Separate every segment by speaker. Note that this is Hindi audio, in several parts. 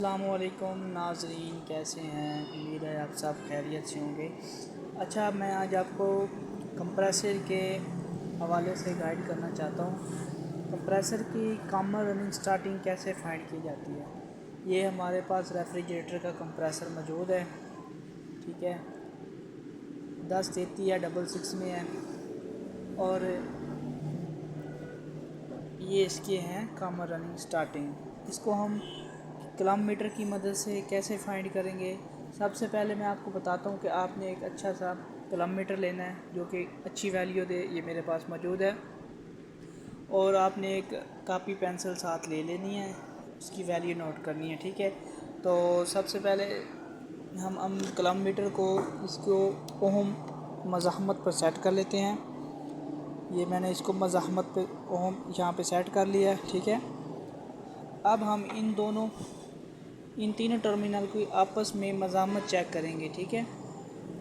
Speaker 1: अस्सलामुअलैकुम नाज़रीन, कैसे हैं? उम्मीद है आप सब खैरियत से होंगे। अच्छा, मैं आज आपको कंप्रेसर के हवाले से गाइड करना चाहता हूँ। कंप्रेसर की कॉमन रनिंग स्टार्टिंग कैसे फाइंड की जाती है। ये हमारे पास रेफ्रिजरेटर का कंप्रेसर मौजूद है, ठीक है। 1033 या 66 में है और ये इसके हैं कॉमन रनिंग स्टार्टिंग। इसको हम किलोमीटर की मदद से कैसे फाइंड करेंगे। सबसे पहले मैं आपको बताता हूँ कि आपने एक अच्छा सा किलोमीटर लेना है जो कि अच्छी वैल्यू दे। ये मेरे पास मौजूद है। और आपने एक कापी पेंसिल साथ ले लेनी है, उसकी वैल्यू नोट करनी है, ठीक है। तो सबसे पहले हम किलोमीटर को इसको ओम मज़ाहमत पर सेट कर लेते हैं। ये मैंने इसको मज़ाहमत पे ओम यहाँ पे सेट कर लिया है, ठीक है। अब हम इन तीनों टर्मिनल को आपस में मज़ाहमत चेक करेंगे, ठीक है।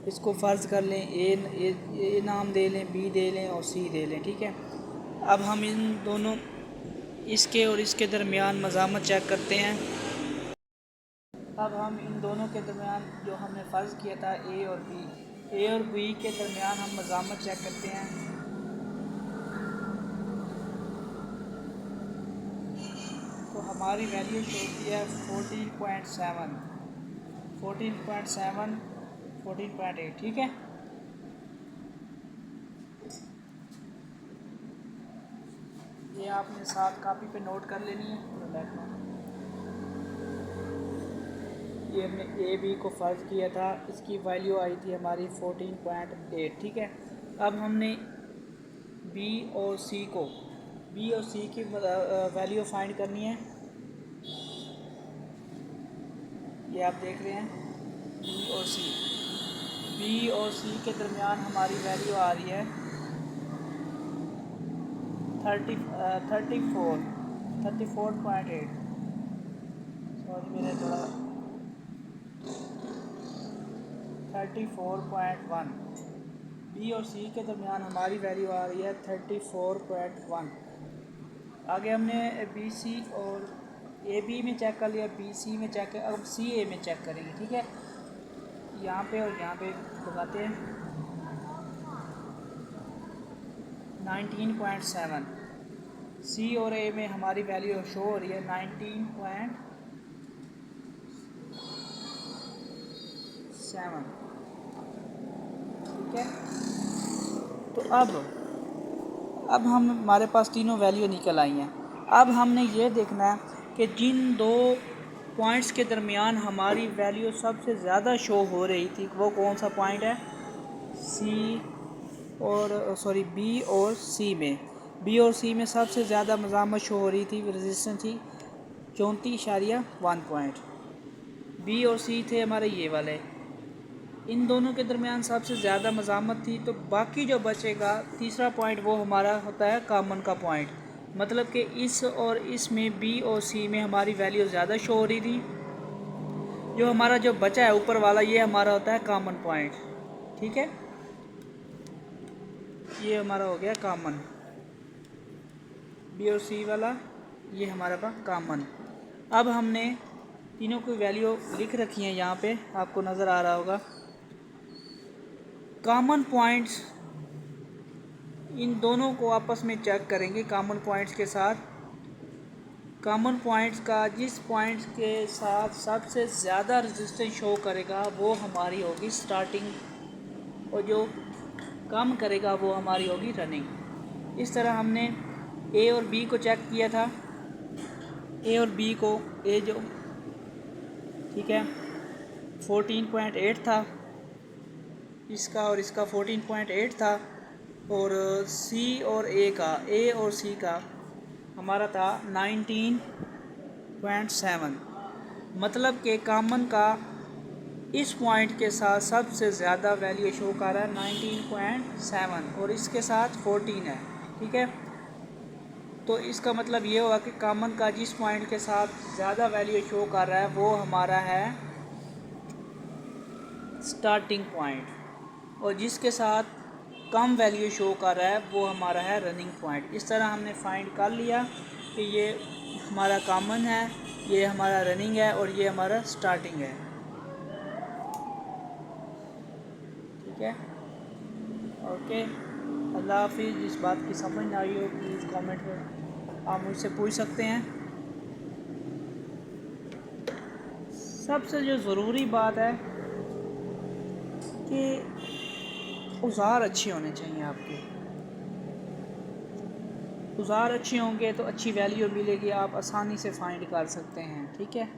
Speaker 1: इसको फ़र्ज़ कर लें ए नाम दे लें, बी दे लें और सी दे लें, ठीक है। अब हम इन दोनों इसके और इसके दरमियान मज़ाहमत चेक करते हैं। अब हम इन दोनों के दरमियान जो हमने फ़र्ज़ किया था ए और बी के दरमियान हम मज़ाहमत चेक करते हैं। तो हमारी वैल्यू शो होती है 14.7, 14.7, 14.8, ठीक है। ये आपने साथ कापी पे नोट कर लेनी है। ये हमने ए बी को फ़र्ज़ किया था, इसकी वैल्यू आई थी हमारी 14.8, ठीक है। अब हमने बी और सी की वैल्यू फाइंड करनी है। ये आप देख रहे हैं बी और सी के दरमियान हमारी वैल्यू आ रही है 34.8। सॉरी, मेरे थोड़ा 34.1। बी और सी के दरमियान हमारी वैल्यू आ रही है 34.1। आगे हमने बी सी और ए बी में चेक कर लिया, बी सी में चेक कर, अब सी ए में चेक करेंगे, ठीक है। यहाँ पे और यहाँ पे लगाते हैं 19.7। सी और ए में हमारी वैल्यू शो हो रही है 19.7, ठीक है। तो अब हमारे पास तीनों वैल्यू निकल आई हैं। अब हमने ये देखना है कि जिन दो पॉइंट्स के दरमियान हमारी वैल्यू सबसे ज़्यादा शो हो रही थी वो कौन सा पॉइंट है। बी और सी में सबसे ज़्यादा मज़ामत शो हो रही थी, रेजिस्टेंस थी 34.1 पॉइंट। बी और सी थे हमारे ये वाले, इन दोनों के दरमियान सबसे ज़्यादा मज़ामत थी। तो बाकी जो बचेगा तीसरा पॉइंट वो हमारा होता है कॉमन का पॉइंट। मतलब कि इस और इसमें बी और सी में हमारी वैल्यू ज़्यादा शो हो रही थी। जो हमारा जो बचा है ऊपर वाला ये हमारा होता है कॉमन पॉइंट, ठीक है। ये हमारा हो गया कॉमन, बी और सी वाला ये हमारा था कॉमन। अब हमने तीनों की वैल्यू लिख रखी है, यहाँ पे आपको नज़र आ रहा होगा। कॉमन पॉइंट्स इन दोनों को आपस में चेक करेंगे कॉमन पॉइंट्स के साथ। कॉमन पॉइंट्स का जिस पॉइंट्स के साथ सबसे ज़्यादा रेजिस्टेंस शो करेगा वो हमारी होगी स्टार्टिंग, और जो कम करेगा वो हमारी होगी रनिंग। इस तरह हमने ए और बी को चेक किया था। ए और बी को जो ठीक है 14.8 था इसका, और इसका 14.8 था। और सी और सी का हमारा था 19.7। मतलब कि कॉमन का इस पॉइंट के साथ सबसे ज़्यादा वैल्यू शो कर रहा है 19.7 और इसके साथ 14 है, ठीक है। तो इसका मतलब ये हुआ कि कॉमन का जिस पॉइंट के साथ ज़्यादा वैल्यू शो कर रहा है वो हमारा है स्टार्टिंग पॉइंट, और जिसके साथ कम वैल्यू शो कर रहा है वो हमारा है रनिंग पॉइंट। इस तरह हमने फाइंड कर लिया कि ये हमारा कॉमन है ये हमारा रनिंग है और ये हमारा स्टार्टिंग है। ठीक है, ओके, अल्लाह हाफिज़। जिस बात की समझ ना आई हो प्लीज़ कमेंट में आप मुझसे पूछ सकते हैं। सबसे जो ज़रूरी बात है कि औज़ार अच्छे होने चाहिए आपके। औज़ार अच्छे होंगे तो अच्छी वैल्यू मिलेगी, आप आसानी से फाइंड कर सकते हैं। ठीक है,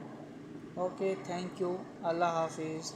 Speaker 1: ओके, थैंक यू, अल्लाह हाफिज़।